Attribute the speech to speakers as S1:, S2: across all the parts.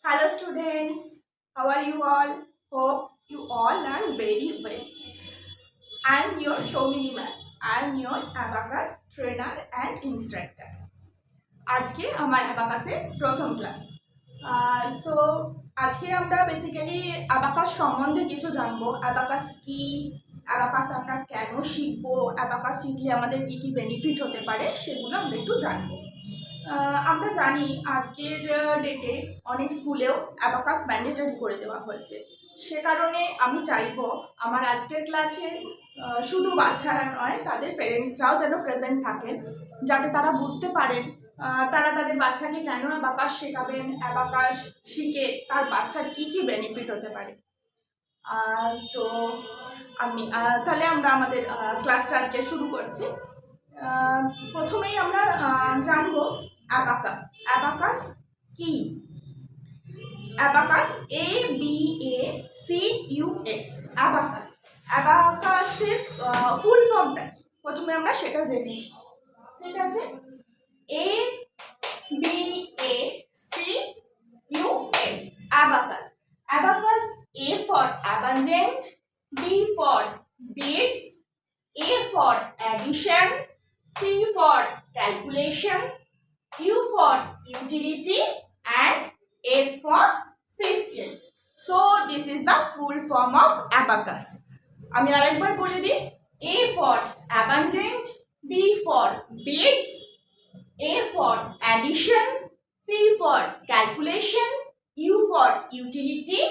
S1: Hello students, how are you all? Hope you all learn very well. I am your Shomini ma'am. I am your abacus trainer and instructor. আজকে আমার অ্যাবাকাসের প্রথম class. So আজকে আমরা basically abacus সম্বন্ধে কিছু জানবো। Abacus কি, abacus আমরা কেন শিখবো, অ্যাবাকাস শিখলে আমাদের কি কি বেনিফিট হতে পারে সেগুলো আমরা একটু জানবো। আমরা জানি আজকের ডেটে অনেক স্কুলেও অ্যাবাকাস ম্যান্ডেটরি করে দেওয়া হয়েছে। সে কারণে আমি চাইবো আমার আজকের ক্লাসে শুধু বাচ্চারা নয়, তাদের পেরেন্টসরাও যেন প্রেজেন্ট থাকেন, যাতে তারা বুঝতে পারেন তারা তাদের বাচ্চাকে কেন অ্যাবাকাস শেখাবেন, অ্যাবাকাস শিখে তার বাচ্চার কী কী বেনিফিট হতে পারে। তো আমি তাহলে আমরা আমাদের ক্লাসটা আজকে শুরু করছি। প্রথমেই আমরা জানবো অ্যাবাকাস। অ্যাবাকাস কি? Abacus ABACUS, abacus. অ্যাবাকাসের ফুল ফর্মটা কি প্রথমে আমরা সেটা জেনে। ঠিক আছে, ABACUS, abacus. Abacus A for abundant, B for beads, A for addition, C for calculation, U for utility and S for system. So this is the full form of abacus. আমি আরেকবার বলে দিই, A for abundant, B for beads, A for addition, C for calculation, U for utility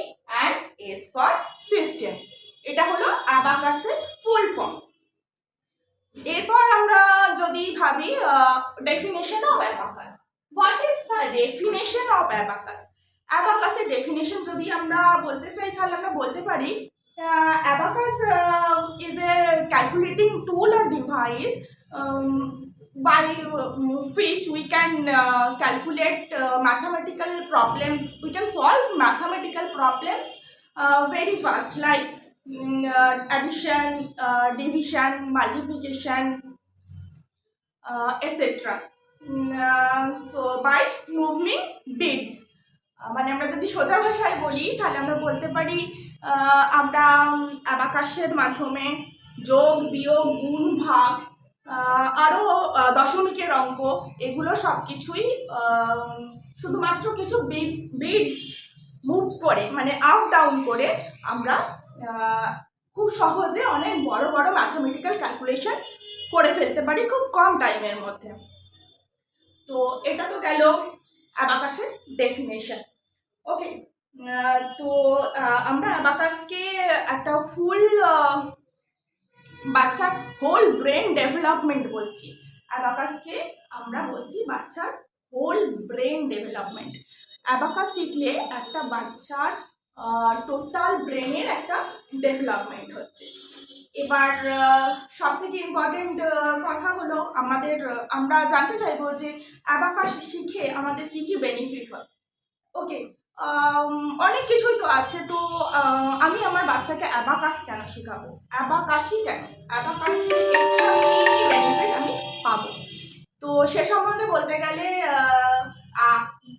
S1: and S for system. এটা হলো অ্যাবাকাসের full form. এরপর আমরা যদি ভাবি definition of abacus, what is the definition of abacus? অ্যাবাকাসের ডেফিনেশন যদি আমরা বলতে চাই তাহলে আমরা বলতে পারি abacus is a calculating tool or device by which we can calculate mathematical problems. We can solve mathematical problems very fast, like addition, division, multiplication, etc. So by moving beads, মানে আমরা যদি সোজা ভাষায় বলি তাহলে আমরা বলতে পারি আমরা অ্যাবাকাসের মাধ্যমে যোগ, বিয়োগ, গুণ, ভাগ, আরও দশমিকের অঙ্ক, এগুলো সব কিছুই শুধুমাত্র কিছু বিটস মুভ করে, মানে আপ ডাউন করে আমরা খুব সহজে অনেক বড় বড় ম্যাথামেটিক্যাল ক্যালকুলেশন করে ফেলতে পারি খুব কম টাইমের মধ্যে। তো এটা তো গেল অ্যাবাকাসের ডেফিনেশন। ওকে, তো আমরা অ্যাবাকাসকে একটা ফুল বাচ্চার হোল ব্রেন ডেভেলপমেন্ট বলছি। অ্যাবাকাসকে আমরা বলছি বাচ্চার হোল ব্রেন ডেভেলপমেন্ট। অ্যাবাকাস শিখলে একটা বাচ্চার টোটাল ব্রেনের একটা ডেভেলপমেন্ট হচ্ছে। এবার সব থেকে ইম্পর্টেন্ট কথা হলো আমরা জানতে চাইবো যে অ্যাবাকাস শিখে আমাদের কি কি বেনিফিট হয়। ওকে, অনেক কিছুই তো আছে। তো আমি আমার বাচ্চাকে অ্যাবাকাস কেন শেখাবো, অ্যাবাকাসই কেন, অ্যাবাকাসে এক্সট্রা কি বেনিফিট আমি পাবো, তো সে সম্বন্ধে বলতে গেলে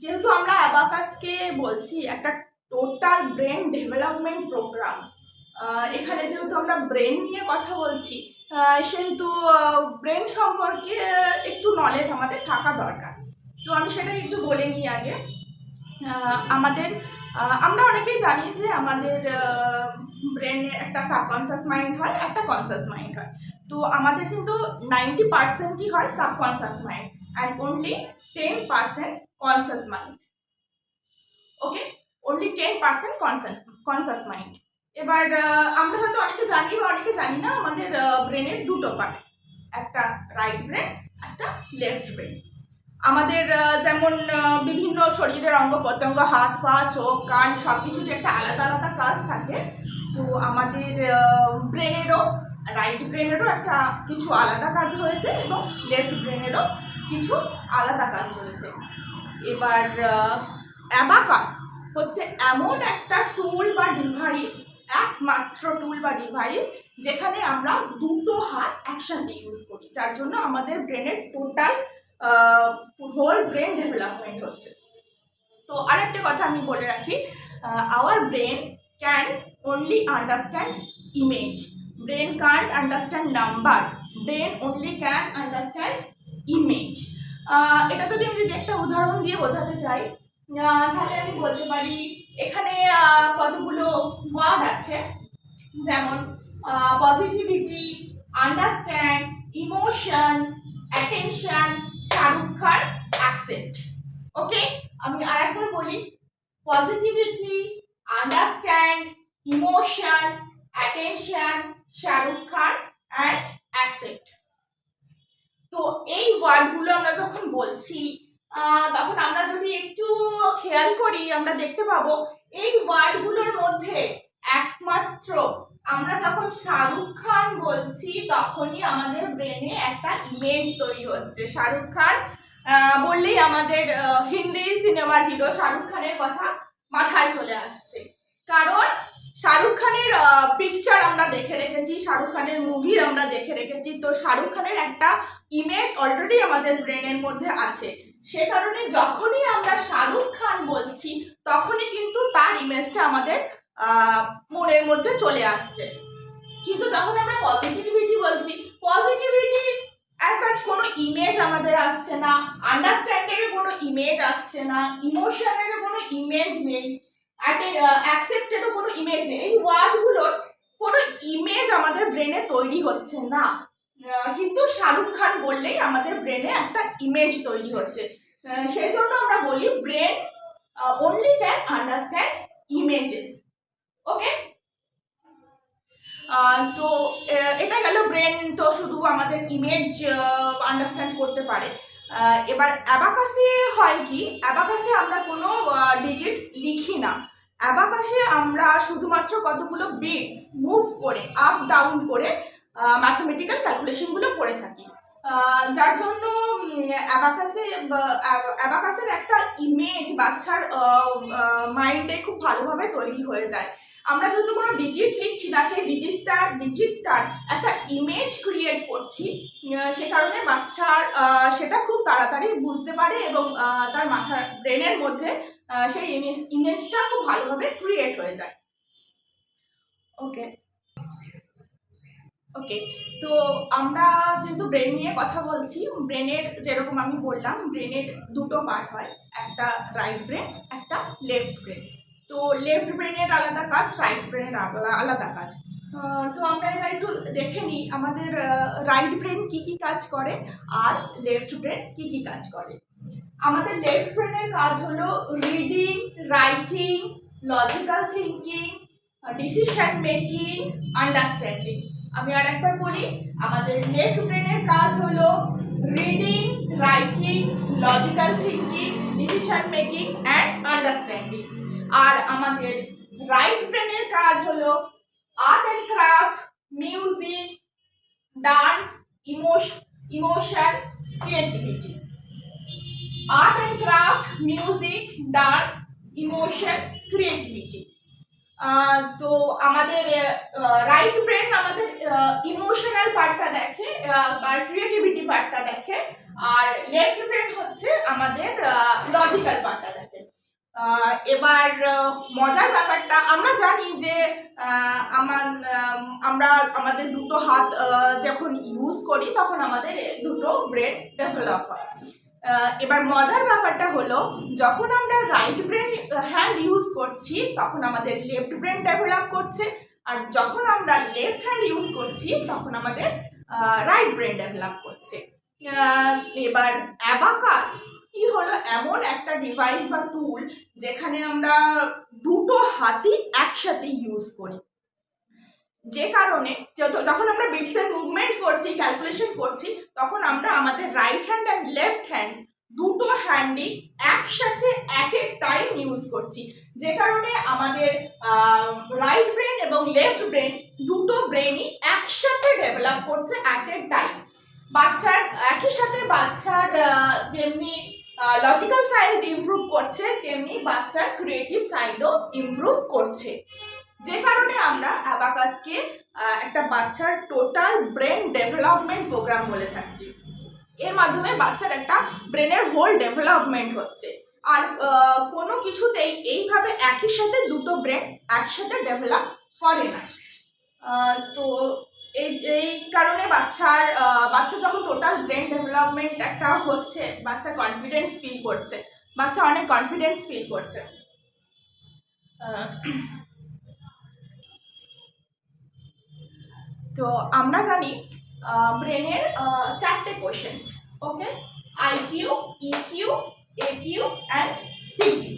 S1: যেহেতু আমরা অ্যাবাকাসকে বলছি একটা টোটাল ব্রেন ডেভেলপমেন্ট প্রোগ্রাম, এখানে যেহেতু আমরা ব্রেন নিয়ে কথা বলছি সেহেতু ব্রেন সম্পর্কে একটু নলেজ আমাদের থাকা দরকার। তো আমি সেটা একটু বলে নিই আগে। আমরা অনেকেই জানি যে আমাদের ব্রেনে একটা সাবকনসিয়াস মাইন্ড হয়, একটা কনসিয়াস মাইন্ড হয়। তো আমাদের কিন্তু 90%ই হয় subconscious mind and only 10% conscious mind. Okay, only 10% conscious mind. এবার আমরা হয়তো অনেকে জানি বা অনেকে জানি না, আমাদের ব্রেনের দুটো পার্ট, একটা রাইট ব্রেন, একটা লেফট ব্রেন। আমাদের যেমন বিভিন্ন শরীরের অঙ্গ প্রত্যঙ্গ, হাত, পা, চোখ, কান, সব কিছুরই একটা আলাদা আলাদা কাজ থাকে। তো আমাদের ব্রেনেরও, রাইট ব্রেনেরও একটা কিছু আলাদা কাজ রয়েছে এবং লেফট ব্রেনেরও কিছু আলাদা কাজ রয়েছে। এবার অ্যাবাকাস হচ্ছে এমন একটা টুল বা ডিভাইস, একমাত্র টুল বা ডিভাইস যেখানে আমরা দুটো হাত একসাথে ইউজ করি, যার জন্য আমাদের ব্রেনের টোটাল হোল ব্রেন ডেভেলপমেন্ট হচ্ছে। তো আরেকটা কথা আমি বলে রাখি, hour brain can only understand image, brain can't understand number, brain only can understand image. এটা যদি আমি একটা উদাহরণ দিয়ে বোঝাতে চাই, তাহলে আমি বলতে পারি এখানে কতগুলো ওয়ার্ড আছে, যেমন positivity, understand, emotion, attention, Shahrukh Khan, accept. Okay, আমি আরেকবার বলি, positivity, understand, emotion, attention, Shahrukh Khan and accept. তো এই ওয়ার্ডগুলো আমরা যখন বলছি তখন আমরা যদি একটু খেয়াল করি আমরা দেখতে পাবো এই ওয়ার্ডগুলোর মধ্যে একমাত্র আমরা যখন শাহরুখ খান বলছি তখনই আমাদের ব্রেনে একটা ইমেজ তৈরি হচ্ছে। শাহরুখ খান বললেই আমাদের হিন্দি সিনেমার হিরো শাহরুখ খানের কথা মাথায় চলে আসছে, কারণ শাহরুখ খানের পিকচার আমরা দেখে রেখেছি, শাহরুখ খানের মুভি আমরা দেখে রেখেছি। তো শাহরুখ খানের একটা ইমেজ অলরেডি আমাদের ব্রেনের মধ্যে আছে, সে কারণে যখনই আমরা শাহরুখ খান বলছি তখনই কিন্তু তার ইমেজটা আমাদের মনের মধ্যে চলে আসছে। কিন্তু যখন আমরা পজিটিভিটি বলছি, পজিটিভিটির অ্যাজ সাচ কোনো ইমেজ আমাদের আসছে না, আন্ডারস্ট্যান্ডিংয়ের কোনো ইমেজ আসছে না, ইমোশনের কোনো ইমেজ নেই, অ্যাকসেপ্টেরও কোনো ইমেজ নেই। এই ওয়ার্ডগুলোর কোনো ইমেজ আমাদের ব্রেনে তৈরি হচ্ছে না, কিন্তু শাহরুখ খান বললেই আমাদের ব্রেনে একটা ইমেজ তৈরি হচ্ছে। সেই জন্য আমরা বলি brain only can understand images. ওকে, তো এটা গেল ব্রেন তো শুধু আমাদের ইমেজ আন্ডারস্ট্যান্ড করতে পারে। এবার অ্যাবাকাসে হয় কি, অ্যাবাকাসে আমরা কোনো ডিজিট লিখি না, অ্যাবাকাসে আমরা শুধুমাত্র কতগুলো বিটস মুভ করে আপ ডাউন করে ম্যাথমেটিক্যাল ক্যালকুলেশনগুলো করে থাকি, যার জন্য অ্যাবাকাসের একটা ইমেজ বাচ্চার মাইন্ডে খুব ভালোভাবে তৈরি হয়ে যায়। আমরা যেহেতু কোনো ডিজিট লিখছি না, সেই ডিজিটটার একটা ইমেজ ক্রিয়েট করছি, সে কারণে বাচ্চার সেটা খুব তাড়াতাড়ি বুঝতে পারে এবং তার মাথার ব্রেনের মধ্যে সেই ইমেজটা খুব ভালোভাবে ক্রিয়েট হয়ে যায়। ওকে, তো আমরা যেহেতু ব্রেন নিয়ে কথা বলছি, ব্রেনের যেরকম আমি বললাম ব্রেনের দুটো পার্ট হয়, একটা রাইট ব্রেন, একটা লেফট ব্রেন। তো লেফট ব্রেনের আলাদা কাজ, রাইট ব্রেনের আলাদা কাজ। তো আমরা এবার একটু দেখে নিই আমাদের রাইট ব্রেন কি কি কাজ করে আর লেফট ব্রেন কি কি কাজ করে। আমাদের লেফট ব্রেনের কাজ হলো reading, writing, logical thinking, decision making, understanding. আমি আর একবার বলি, আমাদের লেফট ব্রেনের কাজ হলো reading, writing, logical thinking, decision making and understanding. আর আমাদের রাইট ব্রেনের কাজ হলো art and craft, music, dance, emotion, creativity. Art and craft, music, dance, emotion, creativity. তো আমাদের রাইট ব্রেন আমাদের ইমোশনাল পার্টটা দেখে আর ক্রিয়েটিভিটি পার্টটা দেখে, আর লেফট ব্রেন হচ্ছে আমাদের লজিক্যাল পার্টটা দেখে। এবার মজার ব্যাপারটা, আমরা জানি যে আমরা আমাদের দুটো হাত যখন ইউজ করি তখন আমাদের দুটো ব্রেন ডেভেলপ হয়। এবার মজার ব্যাপারটা হলো, যখন আমরা রাইট ব্রেন হ্যান্ড ইউজ করছি তখন আমাদের লেফট ব্রেন ডেভেলপ করছে, আর যখন আমরা লেফট হ্যান্ড ইউজ করছি তখন আমাদের রাইট ব্রেন ডেভেলপ করছে। এবার অ্যাবাকাস কি হলো, এমন একটা ডিভাইস বা টুল যেখানে আমরা দুটো হাতই একসাথে ইউজ করি, যে কারণে যখন আমরা বিটসের মুভমেন্ট করছি, ক্যালকুলেশন করছি, তখন আমরা আমাদের right hand and left hand দুটো হ্যান্ডই একসাথে অ্যাট এ টাইম ইউজ করছি, যে কারণে আমাদের রাইট ব্রেন এবং লেফট ব্রেন দুটো ব্রেনই একসাথে ডেভেলপ করছে অ্যাট এ টাইম। বাচ্চার একই সাথে বাচ্চার যেমনি লজিক্যাল সাইড ইমপ্রুভ করছে, তেমনি বাচ্চার ক্রিয়েটিভ সাইডও ইমপ্রুভ করছে, যে কারণে আমরা অ্যাবাকাসকে একটা বাচ্চার টোটাল ব্রেন ডেভেলপমেন্ট প্রোগ্রাম বলে থাকছি। এর মাধ্যমে বাচ্চার একটা ব্রেনের হোল ডেভেলপমেন্ট হচ্ছে। আর কোনো কিছুতেই এইভাবে একই সাথে দুটো ব্রেন একসাথে ডেভেলপ করে না। তো এই কারণে বাচ্চা যখন টোটাল ব্রেন ডেভেলপমেন্ট একটা হচ্ছে, বাচ্চা কনফিডেন্স ফিল করছে, বাচ্চা অনেক কনফিডেন্স ফিল করছে। তো আমরা জানি ব্রেনের 4টে quotient, okay, IQ, EQ, AQ and CQ.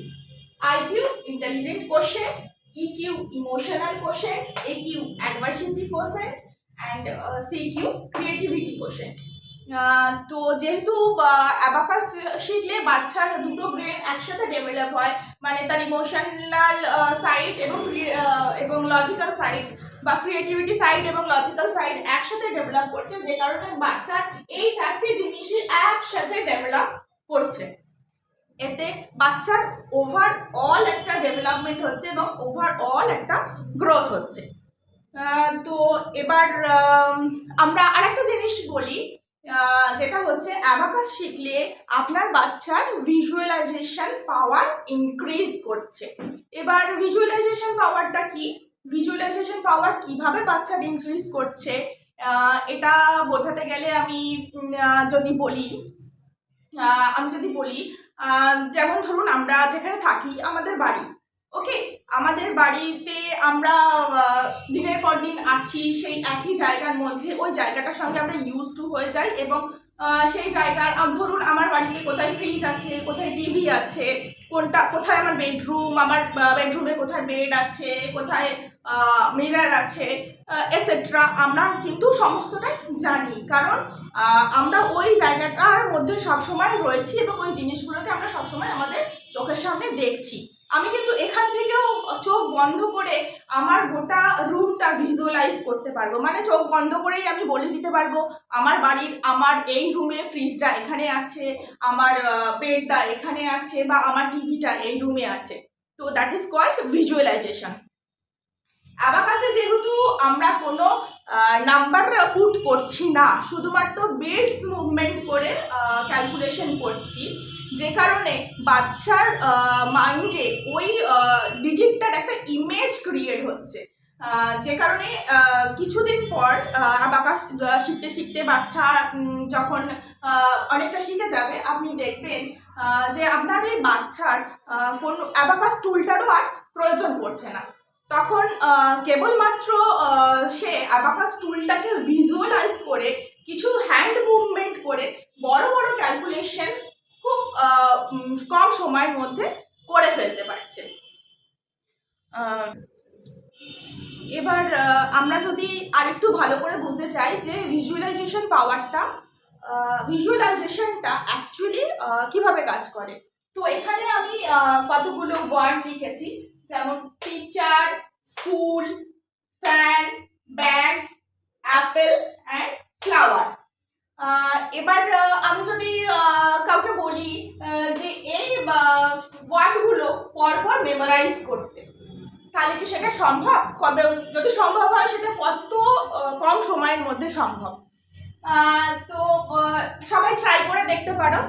S1: IQ intelligent quotient, EQ emotional quotient, AQ adversity quotient and CQ creativity quotient. তো যেহেতু অ্যাবাকাস শিখলে বাচ্চার দুটো ব্রেন একসাথে ডেভেলপ হয়, মানে তার ইমোশনাল সাইড এবং লজিক্যাল সাইড বা ক্রিয়েটিভিটি সাইড এবং লজিক্যাল সাইড একসাথে ডেভেলপ করছে, যে কারণে বাচ্চার এই 4টে জিনিসই একসাথে ডেভেলপ করছে। এতে বাচ্চার ওভারঅল একটা ডেভেলপমেন্ট হচ্ছে এবং ওভারঅল একটা গ্রোথ হচ্ছে। তো এবার আমরা আরেকটা জিনিস বলি, যেটা হচ্ছে অ্যাবাকাস শিখলে আপনার বাচ্চার ভিজুয়ালাইজেশন পাওয়ার ইনক্রিজ করছে। এবার ভিজুয়ালাইজেশন পাওয়ারটা কি, ভিজুয়ালাইজেশন পাওয়ার কিভাবে বাচ্চার ইনক্রিজ করছে, এটা বোঝাতে গেলে আমি যদি বলি যেমন ধরুন আমরা যেখানে থাকি, আমাদের বাড়ি, ওকে, আমাদের বাড়িতে আমরা দিনের পর দিন আছি সেই একই জায়গার মধ্যে, ওই জায়গাটার সঙ্গে আমরা ইউজ টু হয়ে যাই এবং সেই জায়গার ধরুন আমার বাড়িতে কোথায় ফ্রিজ আছে, কোথায় টিভি আছে, কোথায় আমার বেডরুম, আমার বেডরুমে কোথায় বেড আছে, কোথায় মিরর আছে, এটসেট্রা, আমরা কিন্তু সমস্তটাই জানি, কারণ আমরা ওই জায়গাটার মধ্যে সবসময় রয়েছি এবং ওই জিনিসগুলোকে আমরা সবসময় আমাদের চোখের সামনে দেখছি। আমি কিন্তু এখান থেকেও চোখ বন্ধ করে আমার গোটা রুমটা ভিজুয়ালাইজ করতে পারবো, মানে চোখ বন্ধ করেই আমি বলে দিতে পারবো আমার এই রুমে ফ্রিজটা এখানে আছে, আমার বেডটা এখানে আছে, বা আমার টিভিটা এই রুমে আছে। তো দ্যাট ইজ কল্ড ভিজুয়ালাইজেশন। অ্যাবাকাসে যেহেতু আমরা কোনো নাম্বার পুট করছি না, শুধুমাত্র বেডস মুভমেন্ট করে ক্যালকুলেশন করছি, যে কারণে বাচ্চার মাইন্ডে ওই ডিজিটটার একটা ইমেজ ক্রিয়েট হচ্ছে, যে কারণে কিছুদিন পর অ্যাবাকাস শিখতে শিখতে বাচ্চা যখন অনেকটা শিখে যাবে, আপনি দেখবেন যে আপনার এই বাচ্চার কোনো অ্যাবাকাস টুলটারও আর প্রয়োজন পড়ছে না। তখন কেবলমাত্র সে অ্যাবাকাস টুলটাকে ভিজুয়ালাইজ করে কিছু হ্যান্ড মুভমেন্ট করে বড় বড় ক্যালকুলেশন খুব কম সময়ের মধ্যে করে ফেলতে পারছে। এবার আমরা যদি আরেকটু ভালো করে বুঝতে চাই যে ভিজুয়ালাইজেশনটা অ্যাকচুয়ালি কিভাবে কাজ করে, তো এখানে আমি কতগুলো ওয়ার্ড লিখেছি, যেমন teacher, school, fan, bag, Apple and flower. এবার আমি যদি কাউকে বলি যে এই ওয়ার্ডগুলো পরপর মেমোরাইজ করতে, তাহলে কি সেটা সম্ভব? যদি সম্ভব হয় সেটা কত কম সময়ের মধ্যে সম্ভব? তো সবাই ট্রাই করে দেখতে পারো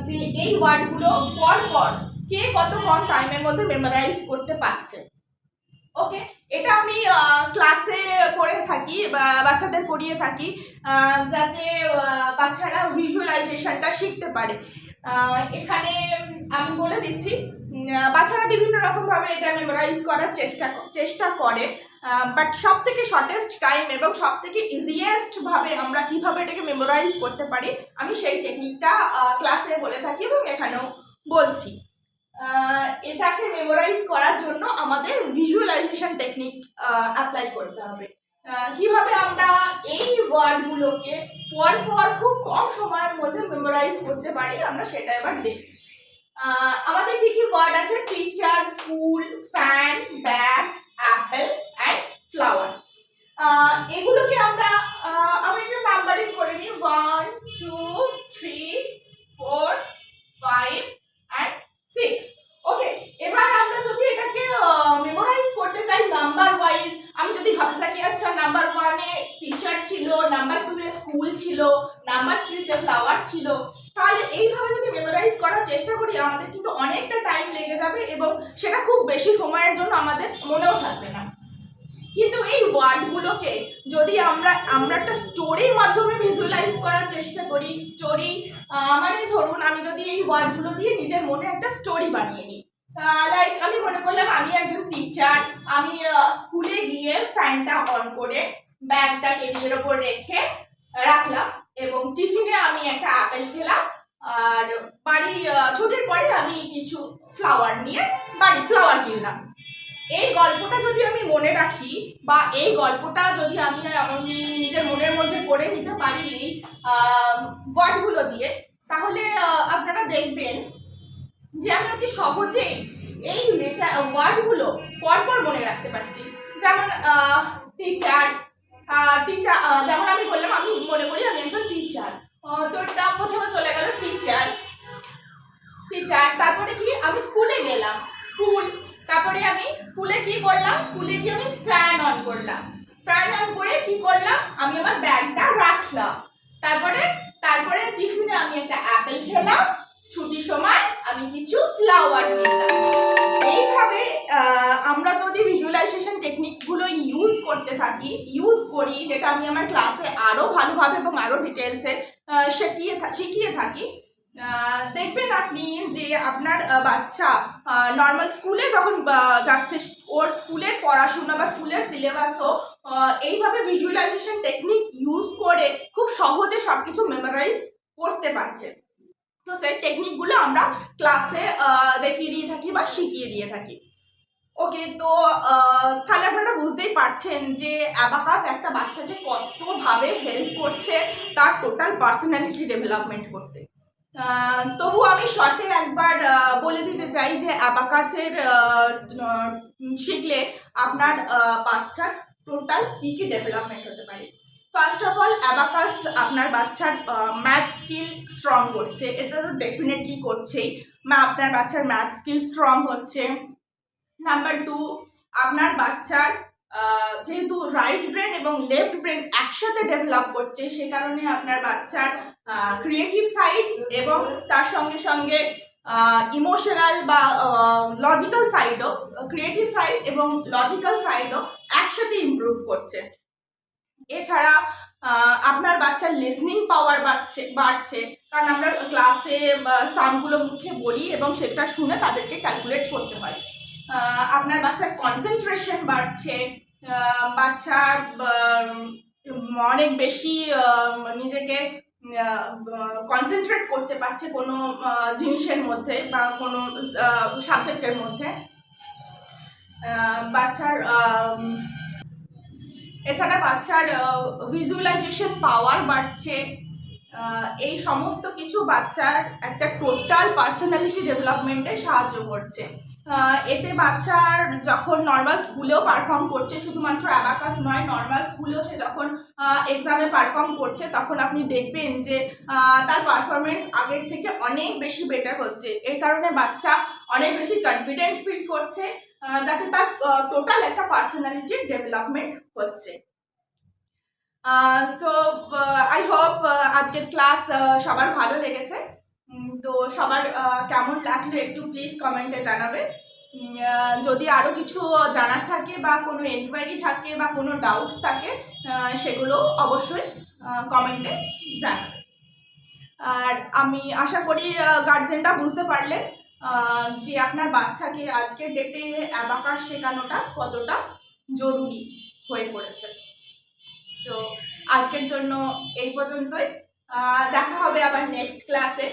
S1: যে এই ওয়ার্ডগুলো পরপর কে কত কম টাইমের মধ্যে মেমোরাইজ করতে পারছে। ওকে, এটা আমি ক্লাসে করে থাকি বা বাচ্চাদের করিয়ে থাকি, যাতে বাচ্চারা ভিজুয়ালাইজেশনটা শিখতে পারে। এখানে আমি বলে দিচ্ছি, বাচ্চারা বিভিন্ন রকমভাবে এটা মেমোরাইজ করার চেষ্টা করে, বাট সব থেকে শর্টেস্ট টাইম এবং সব থেকে ইজিয়েস্ট ভাবে আমরা কিভাবে এটাকে মেমোরাইজ করতে পারি, আমি সেই টেকনিকটা ক্লাসে বলে থাকি এবং এখানেও বলছি। এটাকে মেমোরাইজ করার জন্য আমাদের ভিজুয়ালাইজেশন টেকনিক অ্যাপ্লাই করতে হবে। কিভাবে আমরা এই ওয়ার্ডগুলোকে পরপর খুব কম সময়ের মধ্যে মেমোরাইজ করতে পারি, আমরা সেটা এবার দেখি। আমাদের কি কি ওয়ার্ড আছে? Teacher, school, fan, bag, Apple and flower. এগুলোকে আমি একটু নাম্বারিং করে নিই, 1 2 3 4 5 and 6। ওকে, এবার আমরা যদি এটাকে মেমোরাইজ করতে চাই নাম্বার ওয়াইজ, আমি যদি ভাবতে থাকি আচ্ছা নাম্বার 1 এ টিচার ছিল, নাম্বার 2 এ স্কুল ছিল, নাম্বার 3 তে ফ্লাওয়ার ছিল, তাহলে এইভাবে যদি মেমোরাইজ করার চেষ্টা করি আমাদের কিন্তু এবং সেটা খুব বেশি সময়ের জন্য আমাদের মনেও থাকবে না। কিন্তু এই ওয়ার্ডগুলোকে যদি আমরা একটা স্টোরির মাধ্যমে ভিজুয়ালাইজ করার চেষ্টা করি, স্টোরি মানে ধরুন আমি যদি এই ওয়ার্ডগুলো দিয়ে নিজের মনে একটা স্টোরি বানিয়ে নিই, লাইক আমি মনে করলাম আমি একজন টিচার, আমি স্কুলে গিয়ে ফ্যানটা অন করে ব্যাগটা টেবিলের ওপর রেখে রাখলাম এবং টিফিনে আমি একটা আপেল খেলাম, আর বাড়ি ছুটির পরে আমি কিছু ফ্লাওয়ার নিয়ে ফ্লাওয়ার কিনলাম। এই গল্পটা যদি আমি মনে রাখি বা এই গল্পটা যদি আমি নিজের মনের মধ্যে পড়ে নিতে পারি এই ওয়ার্ডগুলো দিয়ে, তাহলে আপনারা দেখবেন যে আমি অতি সহজেই এই ওয়ার্ডগুলো পরপর মনে রাখতে পারছি। যেমন টিচার, যেমন আমি বললাম আমি মনে করি আমি একজন টিচার, তো এটা প্রথমে চলে গেল টিচার, তারপরে কি আমি স্কুলে গেলাম, স্কুল, তারপরে আমি স্কুলে কি করলাম, স্কুলে গিয়ে আমি ফ্যান অন করলাম, ফ্যান অন করে কি করলাম আমি আমার ব্যাগটা রাখলাম, তারপরে টিফিনে আমি একটা অ্যাপেল খেলাম, ছুটির সময় আমি কিছু ফ্লাওয়ার নিলাম। এইভাবে আমরা যদি ভিজুয়ালাইজেশন টেকনিকগুলো ইউজ করি, যেটা আমি আমার ক্লাসে আরো ভালোভাবে এবং আরো ডিটেলসে শিখিয়ে থাকি, দেখবেন আপনি যে আপনার বাচ্চা নর্মাল স্কুলে যখন যাচ্ছে, ওর স্কুলের পড়াশোনা বা স্কুলের সিলেবাসও এইভাবে ভিজুয়ালাইজেশন টেকনিক ইউজ করে খুব সহজে সবকিছু মেমোরাইজ করতে পারছে। তো সেই টেকনিকগুলো আমরা ক্লাসে দেখিয়ে দিয়ে থাকি বা শিখিয়ে দিয়ে থাকি। ওকে, তো তাহলে আপনারা বুঝতেই পারছেন যে অ্যাবাকাস একটা বাচ্চাকে কতভাবে হেল্প করছে তার টোটাল পার্সোনালিটি ডেভেলপমেন্ট করতে। তবু আমি শর্টে একবার বলে দিতে চাই যে অ্যাবাকাসের শিখলে আপনার বাচ্চার টোটাল কী কী ডেভেলপমেন্ট হতে পারে। ফার্স্ট অফ অল, অ্যাবাকাস আপনার বাচ্চার ম্যাথ স্কিল স্ট্রং করছে, এটা তো ডেফিনেটলি করছেই, আপনার বাচ্চার ম্যাথ স্কিল স্ট্রং হচ্ছে। নাম্বার 2, আপনার বাচ্চার যেহেতু রাইট ব্রেন এবং লেফট ব্রেন একসাথে ডেভেলপ করছে, সে কারণে আপনার বাচ্চার ক্রিয়েটিভ সাইড এবং তার সঙ্গে সঙ্গে ইমোশনাল বা লজিক্যাল সাইডও, ক্রিয়েটিভ সাইড এবং লজিক্যাল সাইডও একসাথে ইমপ্রুভ করছে। এছাড়া আপনার বাচ্চার লিসনিং পাওয়ার বাড়ছে, কারণ আমরা ক্লাসে সামগুলো মুখে বলি এবং সেটা শুনে তাদেরকে ক্যালকুলেট করতে হয়। আপনার বাচ্চার কনসেন্ট্রেশন বাড়ছে, বাচ্চার অনেক বেশি নিজেকে কনসেন্ট্রেট করতে পারছে কোনো জিনিসের মধ্যে বা কোনো সাবজেক্টের মধ্যে। বাচ্চার এছাড়া বাচ্চার ভিজুয়ালাইজেশন পাওয়ার বাড়ছে। এই সমস্ত কিছু বাচ্চার একটা টোটাল পার্সোনালিটি ডেভেলপমেন্টে সাহায্য করছে। এতে বাচ্চার যখন নর্মাল স্কুলেও পারফর্ম করছে, শুধুমাত্র অ্যাবাকাস নয়, নর্মাল স্কুলেও সে যখন এক্সামে পারফর্ম করছে, তখন আপনি দেখবেন যে তার পারফরমেন্স আগের থেকে অনেক বেশি বেটার হচ্ছে। এই কারণে বাচ্চা অনেক বেশি কনফিডেন্ট ফিল করছে, যাতে তার টোটাল একটা পার্সোনালিটির ডেভেলপমেন্ট হচ্ছে। সো আই হোপ আজকের ক্লাস সবার ভালো লেগেছে। তো সবার কেমন লাগলো একটু প্লিজ কমেন্টে জানাবে। যদি আরও কিছু জানার থাকে বা কোনো এনকোয়ারি থাকে বা কোনো ডাউটস থাকে, সেগুলো অবশ্যই কমেন্টে জানাবে। আর আমি আশা করি গার্জেনরা বুঝতে পারলেন যে আপনার বাচ্চাকে আজকের ডেটে অ্যাবাকাস শেখানোটা কতটা জরুরি হয়ে পড়েছে। সো আজকের জন্য এই পর্যন্তই, দেখা হবে আবার নেক্সট ক্লাসে।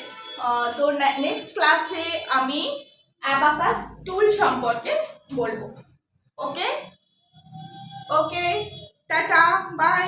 S1: তো নেক্সট ক্লাসে আমি অ্যাবাকাস টুল সম্পর্কে বলবো। ওকে, টাটা, বাই।